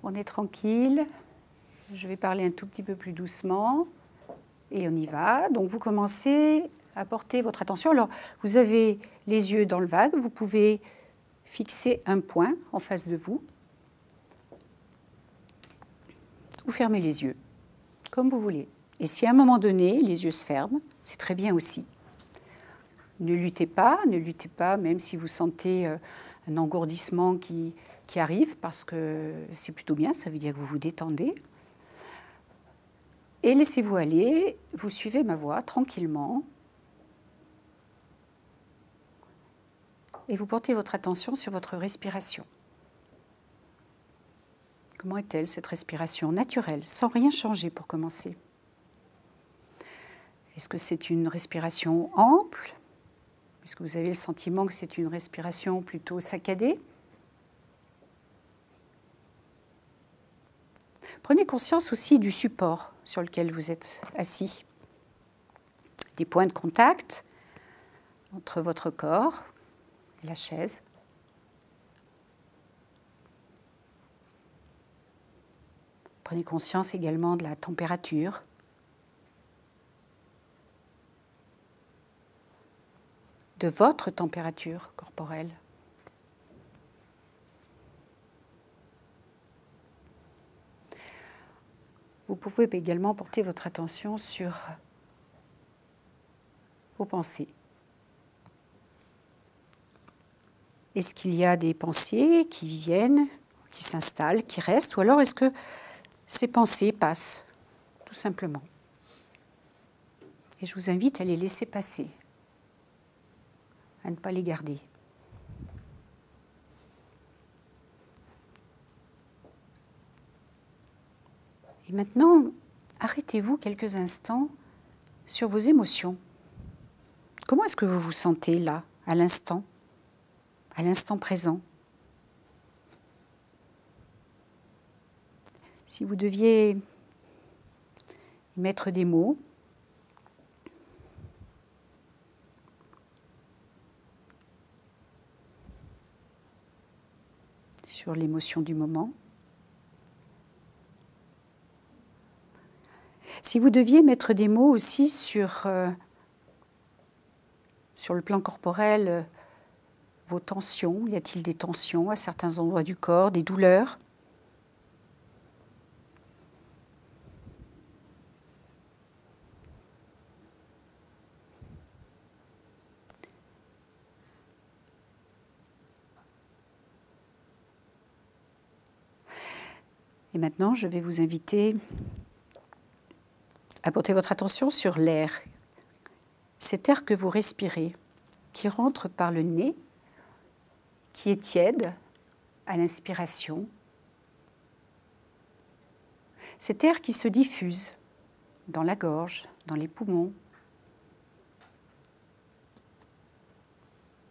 On est tranquille. Je vais parler un tout petit peu plus doucement. Et on y va. Donc vous commencez à porter votre attention. Alors vous avez les yeux dans le vague. Vous pouvez fixer un point en face de vous. Ou fermer les yeux, comme vous voulez. Et si à un moment donné, les yeux se ferment, c'est très bien aussi. Ne luttez pas, même si vous sentez un engourdissement qui arrive, parce que c'est plutôt bien, ça veut dire que vous vous détendez. Et laissez-vous aller, vous suivez ma voix tranquillement. Et vous portez votre attention sur votre respiration. Comment est-elle, cette respiration naturelle, sans rien changer pour commencer? Est-ce que c'est une respiration ample? Est-ce que vous avez le sentiment que c'est une respiration plutôt saccadée? Prenez conscience aussi du support sur lequel vous êtes assis. Des points de contact entre votre corps et la chaise. Prenez conscience également de la température. De votre température corporelle. Vous pouvez également porter votre attention sur vos pensées. Est-ce qu'il y a des pensées qui viennent, qui s'installent, qui restent, ou alors est-ce que ces pensées passent, tout simplement? Et je vous invite à les laisser passer, à ne pas les garder. Et maintenant, arrêtez-vous quelques instants sur vos émotions. Comment est-ce que vous vous sentez là, à l'instant présent? Si vous deviez y mettre des mots, sur l'émotion du moment. Si vous deviez mettre des mots aussi sur le plan corporel, vos tensions, y a-t-il des tensions à certains endroits du corps, des douleurs? Et maintenant, je vais vous inviter à porter votre attention sur l'air. Cet air que vous respirez, qui rentre par le nez, qui est tiède à l'inspiration. Cet air qui se diffuse dans la gorge, dans les poumons,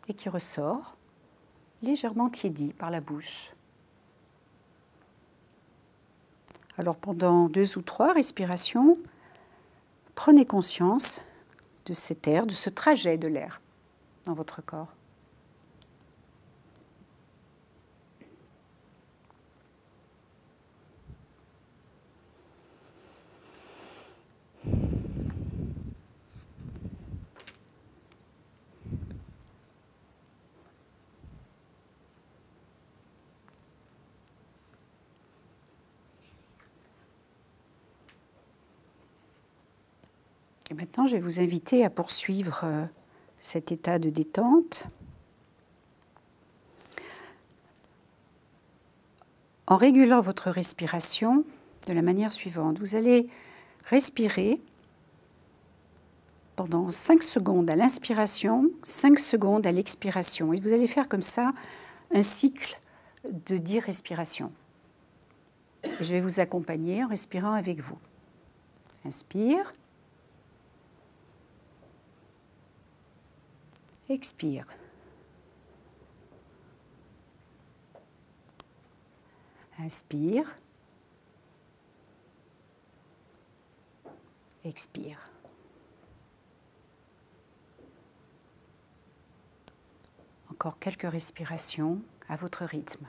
et qui ressort légèrement tiédi par la bouche. Alors pendant 2 ou 3 respirations, prenez conscience de cet air, de ce trajet de l'air dans votre corps. Et maintenant, je vais vous inviter à poursuivre cet état de détente en régulant votre respiration de la manière suivante. Vous allez respirer pendant 5 secondes à l'inspiration, 5 secondes à l'expiration. Et vous allez faire comme ça un cycle de 10 respirations. Et je vais vous accompagner en respirant avec vous. Inspire. Expire. Inspire. Expire. Encore quelques respirations à votre rythme.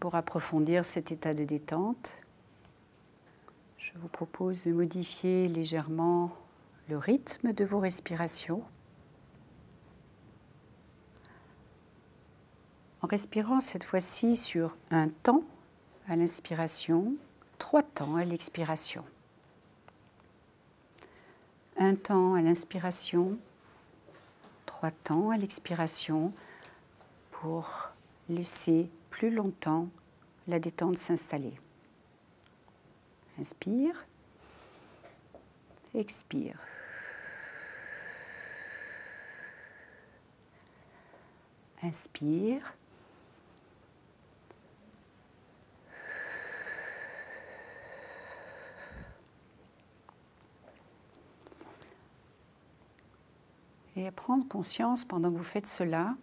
pour approfondir cet état de détente, je vous propose de modifier légèrement le rythme de vos respirations en respirant cette fois-ci sur un temps à l'inspiration, 3 temps à l'expiration. Un temps à l'inspiration, 3 temps à l'expiration pour laisser plus longtemps la détente s'installer. Inspire, expire. Inspire. Et à prendre conscience, pendant que vous faites cela,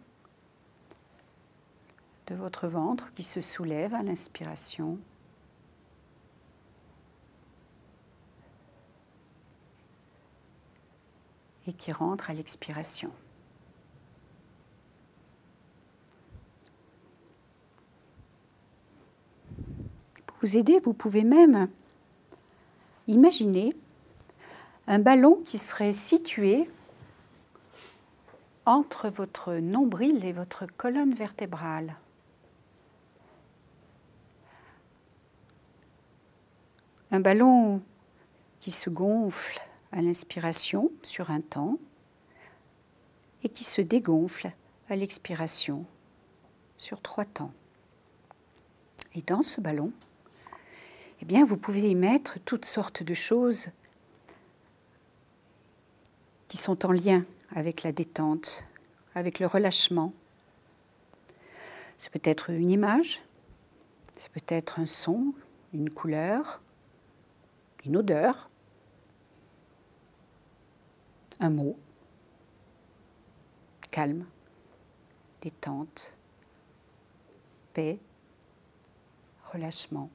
de votre ventre qui se soulève à l'inspiration et qui rentre à l'expiration. Pour vous aider, vous pouvez même imaginer un ballon qui serait situé entre votre nombril et votre colonne vertébrale. Un ballon qui se gonfle à l'inspiration sur un temps et qui se dégonfle à l'expiration sur 3 temps. Et dans ce ballon, eh bien, vous pouvez y mettre toutes sortes de choses qui sont en lien avec la détente, avec le relâchement. Ça peut être une image, ça peut être un son, une couleur, une odeur, un mot, calme, détente, paix, relâchement.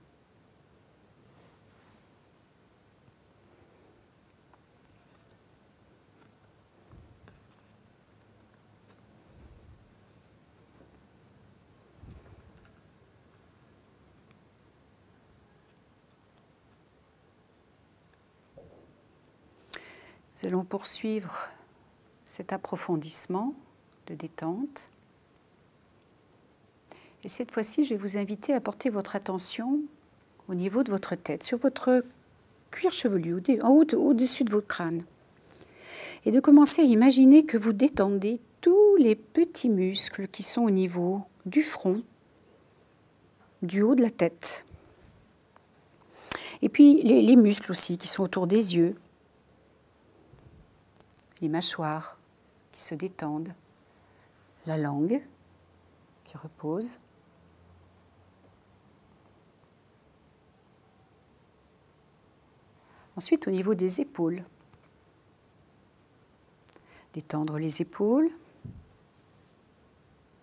Nous allons poursuivre cet approfondissement de détente. Et cette fois-ci, je vais vous inviter à porter votre attention au niveau de votre tête, sur votre cuir chevelu, en haut, au-dessus de votre crâne. Et de commencer à imaginer que vous détendez tous les petits muscles qui sont au niveau du front, du haut de la tête. Et puis les muscles aussi qui sont autour des yeux, les mâchoires qui se détendent, la langue qui repose. Ensuite, au niveau des épaules, détendre les épaules,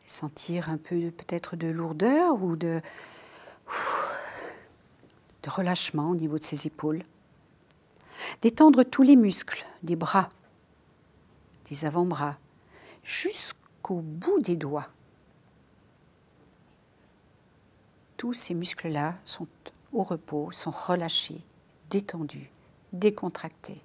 sentir un peu peut-être de lourdeur ou de relâchement au niveau de ses épaules. Détendre tous les muscles des bras, des avant-bras, jusqu'au bout des doigts. Tous ces muscles-là sont au repos, sont relâchés, détendus, décontractés.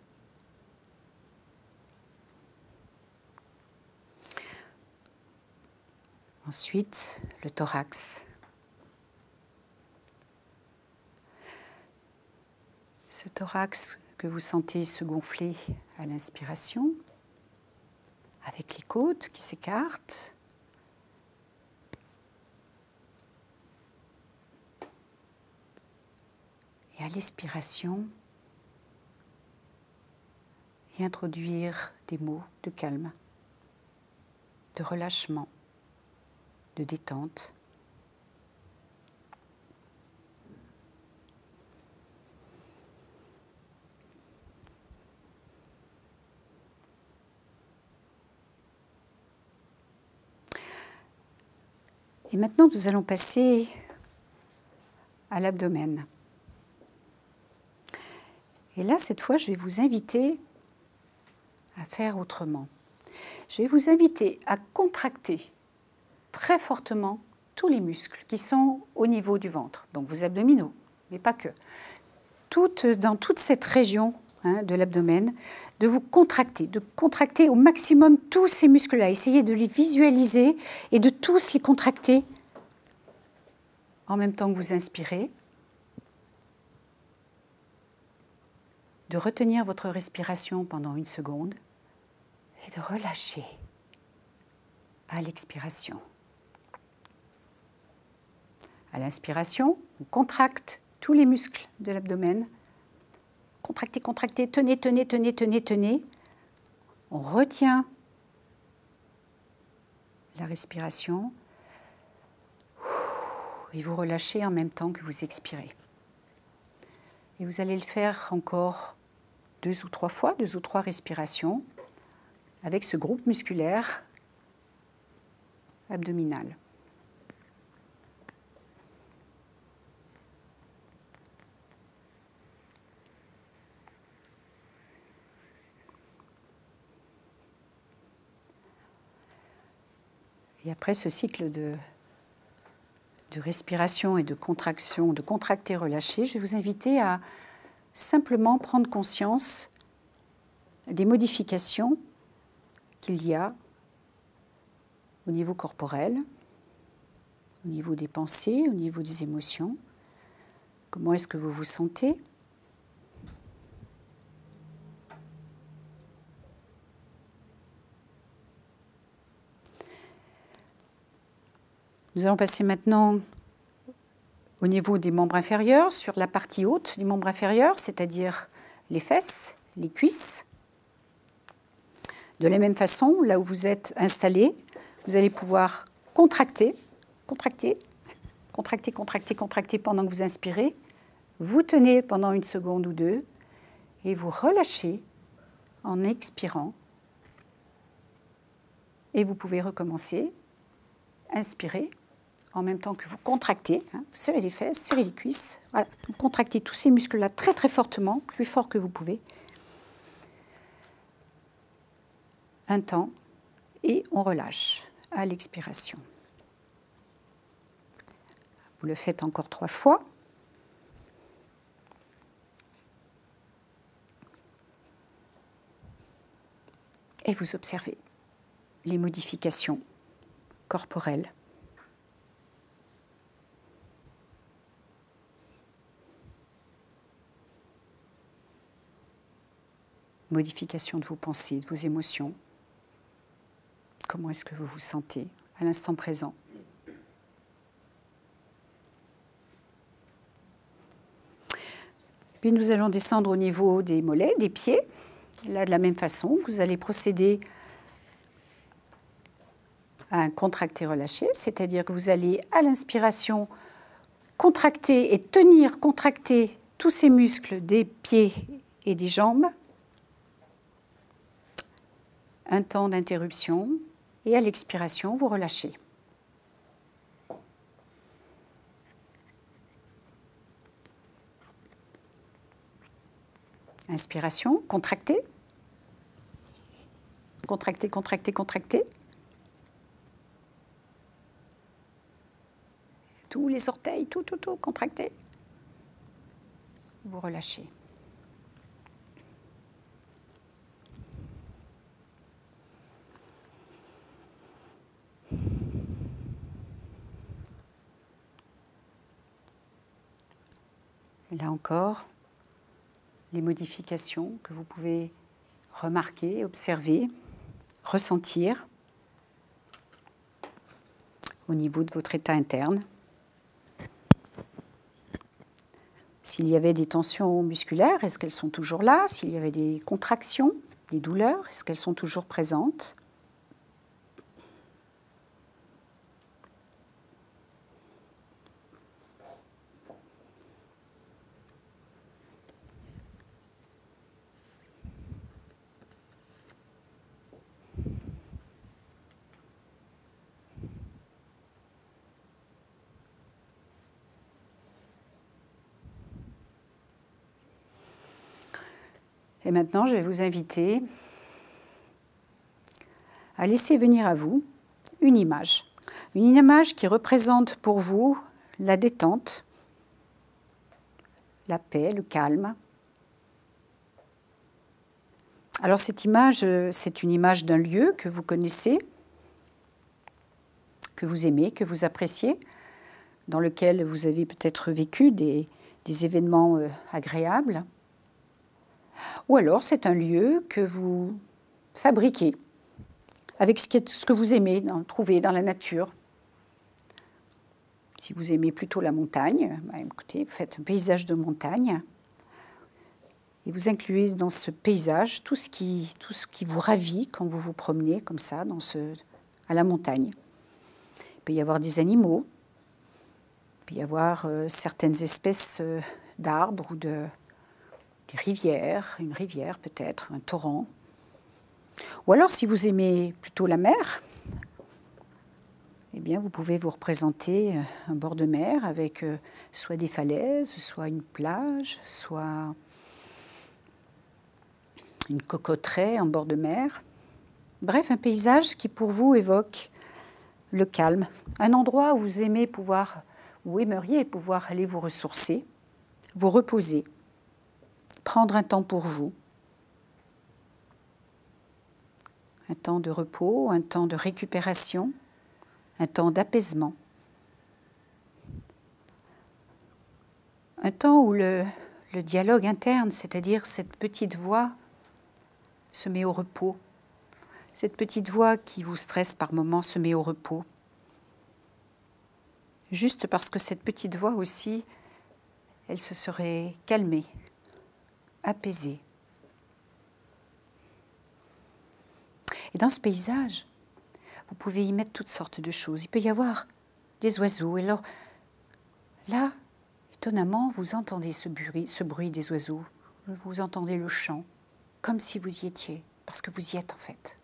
Ensuite, le thorax. Ce thorax que vous sentez se gonfler à l'inspiration, avec les côtes qui s'écartent. Et à l'expiration, y introduire des mots de calme, de relâchement, de détente. Et maintenant, nous allons passer à l'abdomen. Et là, cette fois, je vais vous inviter à faire autrement. Je vais vous inviter à contracter très fortement tous les muscles qui sont au niveau du ventre, donc vos abdominaux, mais pas que. Dans toute cette région de l'abdomen, de contracter au maximum tous ces muscles-là. Essayez de les visualiser et de tous les contracter en même temps que vous inspirez. De retenir votre respiration pendant 1 seconde et de relâcher à l'expiration. À l'inspiration, on contracte tous les muscles de l'abdomen. Contractez, contractez, tenez, tenez, tenez, tenez, tenez. On retient la respiration et vous relâchez en même temps que vous expirez. Et vous allez le faire encore 2 ou 3 fois, 2 ou 3 respirations avec ce groupe musculaire abdominal. Et après ce cycle de respiration et de contraction, de contracter, relâcher, je vais vous inviter à simplement prendre conscience des modifications qu'il y a au niveau corporel, au niveau des pensées, au niveau des émotions. Comment est-ce que vous vous sentez ? Nous allons passer maintenant au niveau des membres inférieurs, sur la partie haute du membre inférieur, c'est-à-dire les fesses, les cuisses. De la même façon, là où vous êtes installé, vous allez pouvoir contracter, contracter, contracter, contracter, contracter pendant que vous inspirez. Vous tenez pendant 1 seconde ou 2 et vous relâchez en expirant. Et vous pouvez recommencer, inspirer. En même temps que vous contractez, vous serrez les fesses, serrez les cuisses. Voilà, vous contractez tous ces muscles-là très très fortement, plus fort que vous pouvez. Un temps, et on relâche à l'expiration. Vous le faites encore 3 fois. Et vous observez les modifications corporelles. Modification de vos pensées, de vos émotions. Comment est-ce que vous vous sentez à l'instant présent ? Puis nous allons descendre au niveau des mollets, des pieds. Là, de la même façon, vous allez procéder à un contracter-relâcher, c'est-à-dire que vous allez, à l'inspiration, contracter et tenir, contracter tous ces muscles des pieds et des jambes. Un temps d'interruption et à l'expiration, vous relâchez. Inspiration, contractez. Contractez, contractez, contractez. Tous les orteils, tout, contractez. Vous relâchez. Et là encore, les modifications que vous pouvez remarquer, observer, ressentir au niveau de votre état interne. S'il y avait des tensions musculaires, est-ce qu'elles sont toujours là? S'il y avait des contractions, des douleurs, est-ce qu'elles sont toujours présentes? Et maintenant, je vais vous inviter à laisser venir à vous une image. Une image qui représente pour vous la détente, la paix, le calme. Alors cette image, c'est une image d'un lieu que vous connaissez, que vous aimez, que vous appréciez, dans lequel vous avez peut-être vécu des événements agréables. Ou alors c'est un lieu que vous fabriquez avec ce que vous aimez trouver dans la nature. Si vous aimez plutôt la montagne, écoutez, vous faites un paysage de montagne et vous incluez dans ce paysage tout ce qui vous ravit quand vous vous promenez comme ça à la montagne. Il peut y avoir des animaux, il peut y avoir certaines espèces d'arbres ou des rivières, une rivière peut-être, un torrent. Ou alors si vous aimez plutôt la mer, eh bien, vous pouvez vous représenter un bord de mer avec soit des falaises, soit une plage, soit une cocotteraie en bord de mer. Bref, un paysage qui pour vous évoque le calme. Un endroit où vous aimez pouvoir, ou aimeriez pouvoir aller vous ressourcer, vous reposer, prendre un temps pour vous. Un temps de repos, un temps de récupération, un temps d'apaisement. Un temps où le dialogue interne, c'est-à-dire cette petite voix, se met au repos. Cette petite voix qui vous stresse par moments se met au repos. Juste parce que cette petite voix aussi, elle se serait calmée, apaisée. Et dans ce paysage, vous pouvez y mettre toutes sortes de choses. Il peut y avoir des oiseaux. Et alors, là, étonnamment, vous entendez ce bruit des oiseaux. Vous entendez le chant, comme si vous y étiez, parce que vous y êtes en fait.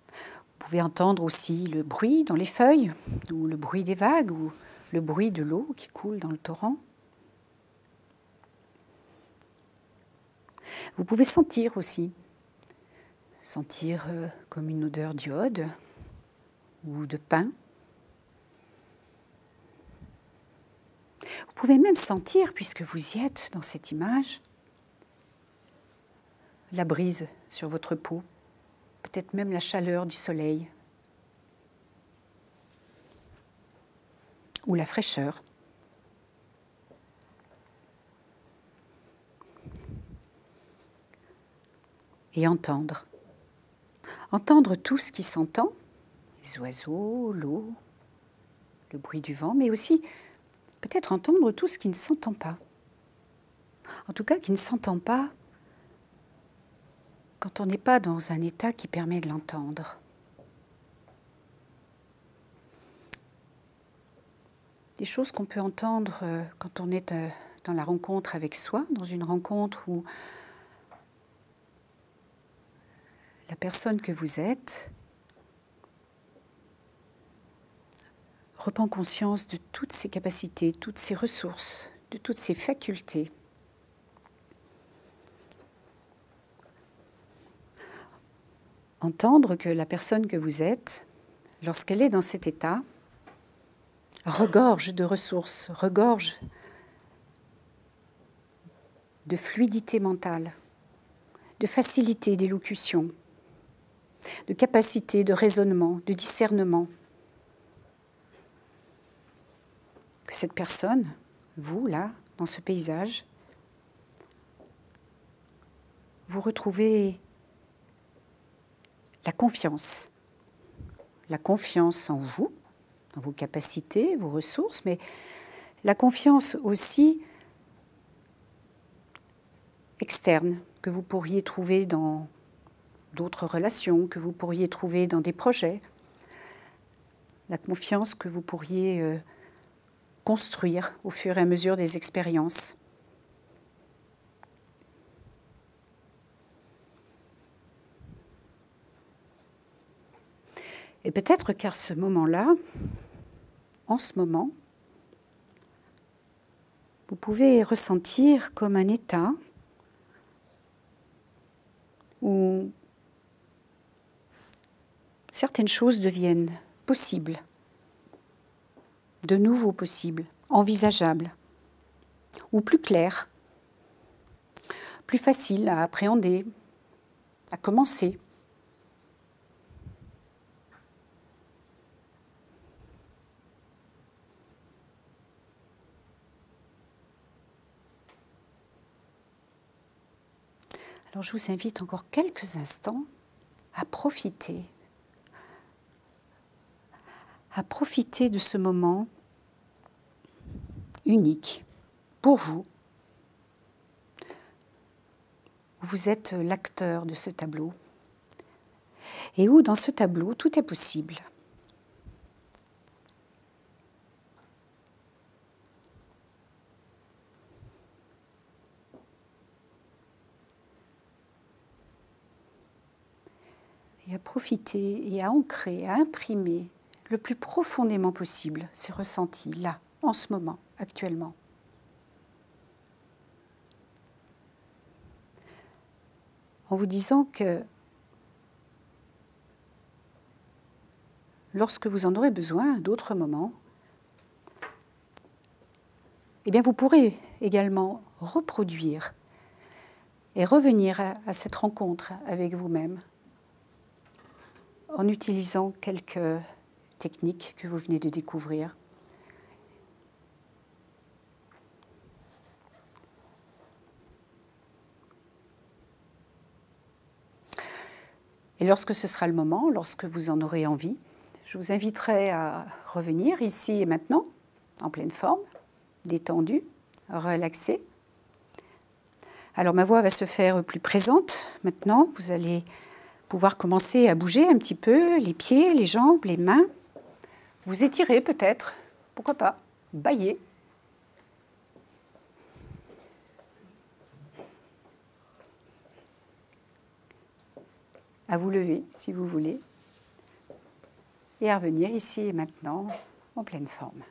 Vous pouvez entendre aussi le bruit dans les feuilles, ou le bruit des vagues, ou le bruit de l'eau qui coule dans le torrent. Vous pouvez sentir aussi. Sentir comme une odeur d'iode ou de pin. Vous pouvez même sentir, puisque vous y êtes dans cette image, la brise sur votre peau, peut-être même la chaleur du soleil ou la fraîcheur. Et entendre. Entendre tout ce qui s'entend, les oiseaux, l'eau, le bruit du vent, mais aussi peut-être entendre tout ce qui ne s'entend pas. En tout cas, qui ne s'entend pas quand on n'est pas dans un état qui permet de l'entendre. Des choses qu'on peut entendre quand on est dans la rencontre avec soi, dans une rencontre où la personne que vous êtes reprend conscience de toutes ses capacités, toutes ses ressources, de toutes ses facultés. Entendre que la personne que vous êtes, lorsqu'elle est dans cet état, regorge de ressources, regorge de fluidité mentale, de facilité d'élocution, de capacité de raisonnement, de discernement. Que cette personne, vous, là, dans ce paysage, vous retrouvez la confiance en vous, dans vos capacités, vos ressources, mais la confiance aussi externe que vous pourriez trouver dans d'autres relations, que vous pourriez trouver dans des projets, la confiance que vous pourriez construire au fur et à mesure des expériences. Et peut-être qu'à ce moment-là, en ce moment, vous pouvez ressentir comme un état où certaines choses deviennent possibles, de nouveau possibles, envisageables, ou plus claires, plus faciles à appréhender, à commencer. Alors je vous invite encore quelques instants à profiter de ce moment unique pour vous. Vous êtes l'acteur de ce tableau et où dans ce tableau tout est possible. Et à profiter et à ancrer, à imprimer le plus profondément possible ces ressentis là, en ce moment, actuellement. En vous disant que lorsque vous en aurez besoin à d'autres moments, eh bien vous pourrez également reproduire et revenir à cette rencontre avec vous-même en utilisant quelques techniques que vous venez de découvrir. Et lorsque ce sera le moment, lorsque vous en aurez envie, je vous inviterai à revenir ici et maintenant, en pleine forme, détendue, relaxée. Alors ma voix va se faire plus présente maintenant. Vous allez pouvoir commencer à bouger un petit peu les pieds, les jambes, les mains. Vous étirez peut-être, pourquoi pas, bâiller. À vous lever si vous voulez. Et à revenir ici et maintenant en pleine forme.